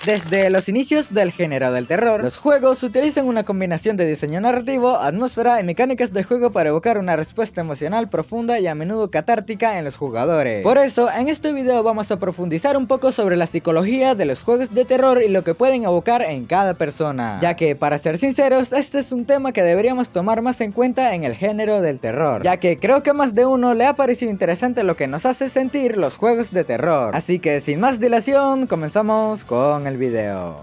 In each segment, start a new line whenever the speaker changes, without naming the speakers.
Desde los inicios del género del terror, los juegos utilizan una combinación de diseño narrativo, atmósfera y mecánicas de juego para evocar una respuesta emocional profunda y a menudo catártica en los jugadores. Por eso, en este video vamos a profundizar un poco sobre la psicología de los juegos de terror y lo que pueden evocar en cada persona, ya que, para ser sinceros, este es un tema que deberíamos tomar más en cuenta en el género del terror, ya que creo que a más de uno le ha parecido interesante lo que nos hace sentir los juegos de terror. Así que sin más dilación, comenzamos con el video.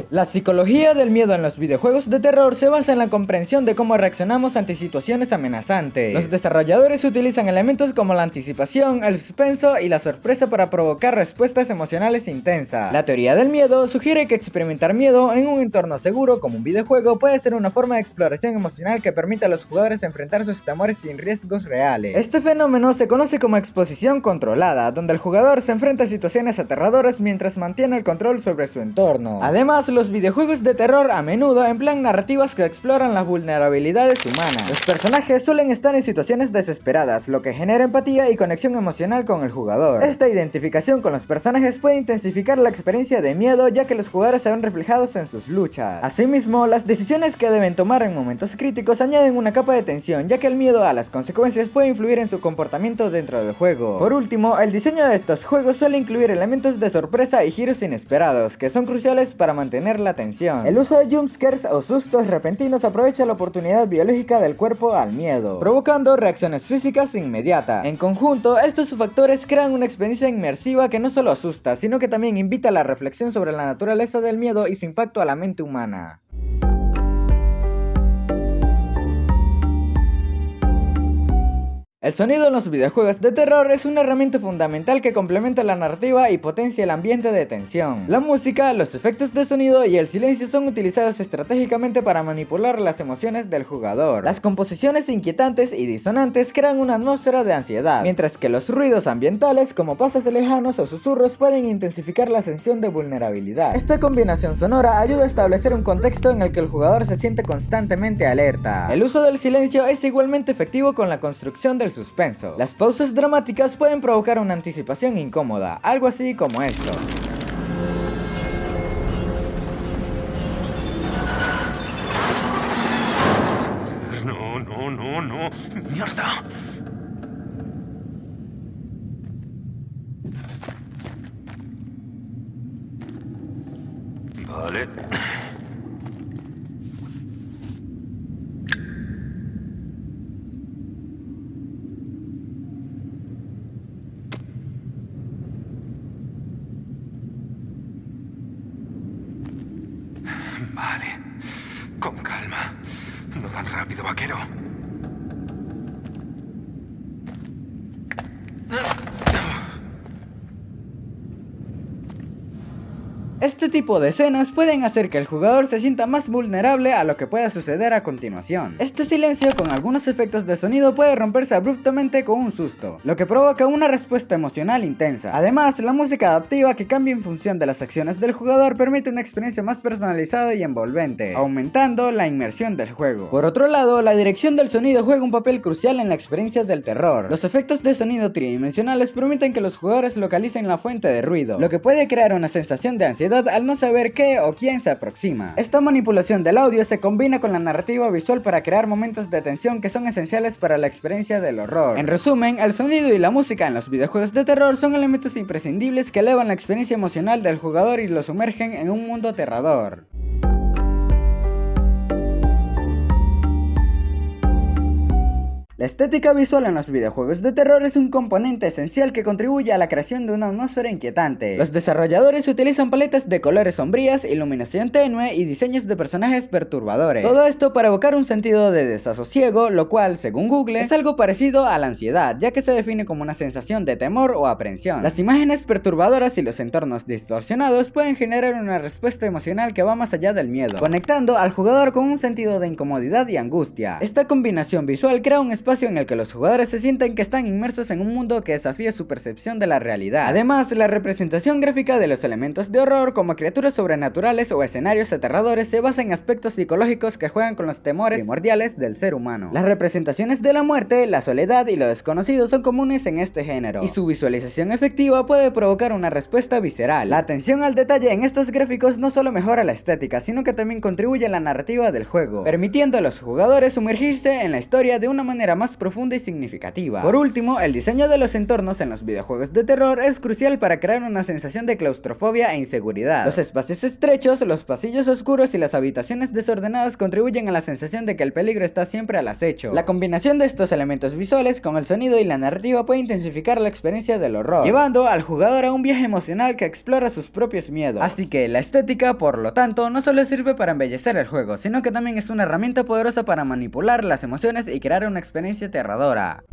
La psicología del miedo en los videojuegos de terror se basa en la comprensión de cómo reaccionamos ante situaciones amenazantes. Los desarrolladores utilizan elementos como la anticipación, el suspenso y la sorpresa para provocar respuestas emocionales intensas. La teoría del miedo sugiere que experimentar miedo en un entorno seguro como un videojuego puede ser una forma de exploración emocional que permite a los jugadores enfrentar sus temores sin riesgos reales. Este fenómeno se conoce como exposición controlada, donde el jugador se enfrenta a situaciones aterradoras mientras mantiene el control sobre su entorno. Además, los videojuegos de terror a menudo emplean narrativas que exploran las vulnerabilidades humanas. Los personajes suelen estar en situaciones desesperadas, lo que genera empatía y conexión emocional con el jugador. Esta identificación con los personajes puede intensificar la experiencia de miedo, ya que los jugadores se ven reflejados en sus luchas. Asimismo, las decisiones que deben tomar en momentos críticos añaden una capa de tensión, ya que el miedo a las consecuencias puede influir en su comportamiento dentro del juego. Por último, el diseño de estos juegos suele incluir elementos de sorpresa y giros inesperados, que son cruciales para mantener la atención. El uso de jumpscares o sustos repentinos aprovecha la oportunidad biológica del cuerpo al miedo, provocando reacciones físicas inmediatas. En conjunto, estos factores crean una experiencia inmersiva que no solo asusta, sino que también invita a la reflexión sobre la naturaleza del miedo y su impacto a la mente humana. El sonido en los videojuegos de terror es una herramienta fundamental que complementa la narrativa y potencia el ambiente de tensión. La música, los efectos de sonido y el silencio son utilizados estratégicamente para manipular las emociones del jugador. Las composiciones inquietantes y disonantes crean una atmósfera de ansiedad, mientras que los ruidos ambientales como pasos lejanos o susurros pueden intensificar la sensación de vulnerabilidad. Esta combinación sonora ayuda a establecer un contexto en el que el jugador se siente constantemente alerta. El uso del silencio es igualmente efectivo con la construcción del suspenso. Las pausas dramáticas pueden provocar una anticipación incómoda, algo así como esto.
No, mierda. Vale. Vale, con calma. No tan rápido, vaquero.
Este tipo de escenas pueden hacer que el jugador se sienta más vulnerable a lo que pueda suceder a continuación. Este silencio con algunos efectos de sonido puede romperse abruptamente con un susto, lo que provoca una respuesta emocional intensa. Además, la música adaptiva que cambia en función de las acciones del jugador permite una experiencia más personalizada y envolvente, aumentando la inmersión del juego. Por otro lado, la dirección del sonido juega un papel crucial en la experiencia del terror. Los efectos de sonido tridimensionales permiten que los jugadores localicen la fuente de ruido, lo que puede crear una sensación de ansiedad al no saber qué o quién se aproxima. Esta manipulación del audio se combina con la narrativa visual para crear momentos de tensión que son esenciales para la experiencia del horror. En resumen, el sonido y la música en los videojuegos de terror son elementos imprescindibles que elevan la experiencia emocional del jugador y lo sumergen en un mundo aterrador. La estética visual en los videojuegos de terror es un componente esencial que contribuye a la creación de una atmósfera inquietante. Los desarrolladores utilizan paletas de colores sombrías, iluminación tenue y diseños de personajes perturbadores. Todo esto para evocar un sentido de desasosiego, lo cual, según Google, es algo parecido a la ansiedad, ya que se define como una sensación de temor o aprensión. Las imágenes perturbadoras y los entornos distorsionados pueden generar una respuesta emocional que va más allá del miedo, conectando al jugador con un sentido de incomodidad y angustia. Esta combinación visual crea un espacio espacio en el que los jugadores se sienten que están inmersos en un mundo que desafía su percepción de la realidad. Además, la representación gráfica de los elementos de horror como criaturas sobrenaturales o escenarios aterradores se basa en aspectos psicológicos que juegan con los temores primordiales del ser humano. Las representaciones de la muerte, la soledad y lo desconocido son comunes en este género, y su visualización efectiva puede provocar una respuesta visceral. La atención al detalle en estos gráficos no solo mejora la estética, sino que también contribuye a la narrativa del juego, permitiendo a los jugadores sumergirse en la historia de una manera más profunda y significativa. Por último, el diseño de los entornos en los videojuegos de terror es crucial para crear una sensación de claustrofobia e inseguridad. Los espacios estrechos, los pasillos oscuros y las habitaciones desordenadas contribuyen a la sensación de que el peligro está siempre al acecho. La combinación de estos elementos visuales con el sonido y la narrativa puede intensificar la experiencia del horror, llevando al jugador a un viaje emocional que explora sus propios miedos. Así que la estética, por lo tanto, no solo sirve para embellecer el juego, sino que también es una herramienta poderosa para manipular las emociones y crear una experiencia aterradora.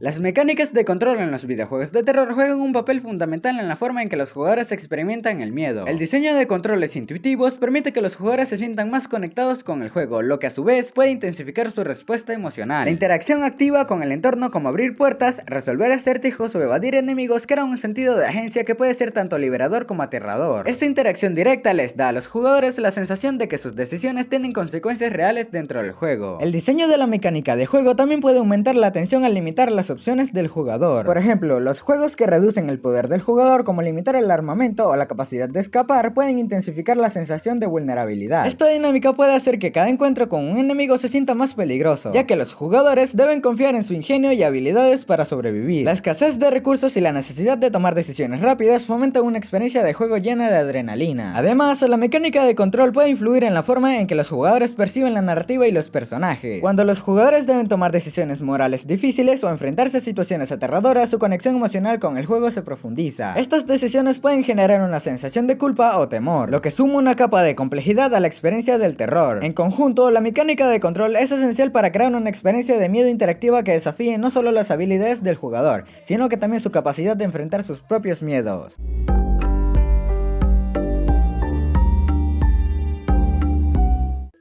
Las mecánicas de control en los videojuegos de terror juegan un papel fundamental en la forma en que los jugadores experimentan el miedo. El diseño de controles intuitivos permite que los jugadores se sientan más conectados con el juego, lo que a su vez puede intensificar su respuesta emocional. La interacción activa con el entorno, como abrir puertas, resolver acertijos o evadir enemigos, crea un sentido de agencia que puede ser tanto liberador como aterrador. Esta interacción directa les da a los jugadores la sensación de que sus decisiones tienen consecuencias reales dentro del juego. El diseño de la mecánica de juego también puede aumentar la tensión al limitar las opciones del jugador. Por ejemplo, los juegos que reducen el poder del jugador, como limitar el armamento o la capacidad de escapar, pueden intensificar la sensación de vulnerabilidad. Esta dinámica puede hacer que cada encuentro con un enemigo se sienta más peligroso, ya que los jugadores deben confiar en su ingenio y habilidades para sobrevivir. La escasez de recursos y la necesidad de tomar decisiones rápidas fomentan una experiencia de juego llena de adrenalina. Además, la mecánica de control puede influir en la forma en que los jugadores perciben la narrativa y los personajes. Cuando los jugadores deben tomar decisiones morales difíciles o enfrentarse a situaciones aterradoras, su conexión emocional con el juego se profundiza. Estas decisiones pueden generar una sensación de culpa o temor, lo que suma una capa de complejidad a la experiencia del terror. En conjunto, la mecánica de control es esencial para crear una experiencia de miedo interactiva que desafíe no solo las habilidades del jugador, sino que también su capacidad de enfrentar sus propios miedos.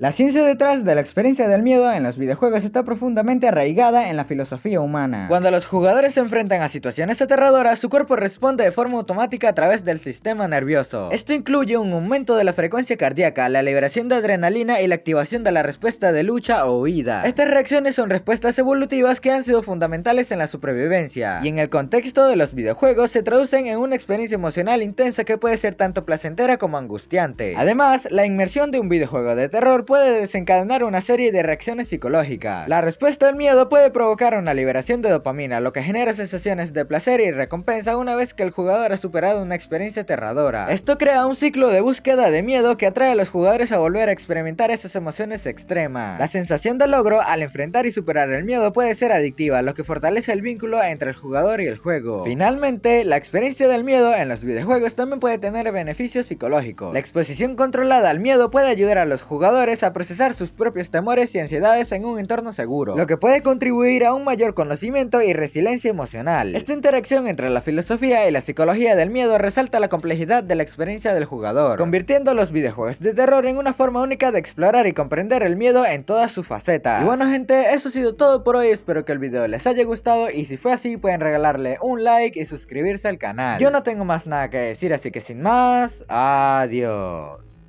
La ciencia detrás de la experiencia del miedo en los videojuegos está profundamente arraigada en la filosofía humana. Cuando los jugadores se enfrentan a situaciones aterradoras, su cuerpo responde de forma automática a través del sistema nervioso. Esto incluye un aumento de la frecuencia cardíaca, la liberación de adrenalina y la activación de la respuesta de lucha o huida. Estas reacciones son respuestas evolutivas que han sido fundamentales en la supervivencia, y en el contexto de los videojuegos se traducen en una experiencia emocional intensa que puede ser tanto placentera como angustiante. Además, la inmersión de un videojuego de terror puede desencadenar una serie de reacciones psicológicas. La respuesta al miedo puede provocar una liberación de dopamina, lo que genera sensaciones de placer y recompensa una vez que el jugador ha superado una experiencia aterradora. Esto crea un ciclo de búsqueda de miedo que atrae a los jugadores a volver a experimentar esas emociones extremas. La sensación de logro al enfrentar y superar el miedo puede ser adictiva, lo que fortalece el vínculo entre el jugador y el juego. Finalmente, la experiencia del miedo en los videojuegos también puede tener beneficios psicológicos. La exposición controlada al miedo puede ayudar a los jugadores a procesar sus propios temores y ansiedades en un entorno seguro, lo que puede contribuir a un mayor conocimiento y resiliencia emocional. Esta interacción entre la filosofía y la psicología del miedo resalta la complejidad de la experiencia del jugador, convirtiendo los videojuegos de terror en una forma única de explorar y comprender el miedo en todas sus facetas. Y bueno, gente, eso ha sido todo por hoy. Espero que el video les haya gustado, y si fue así pueden regalarle un like y suscribirse al canal. Yo no tengo más nada que decir, así que sin más, adiós.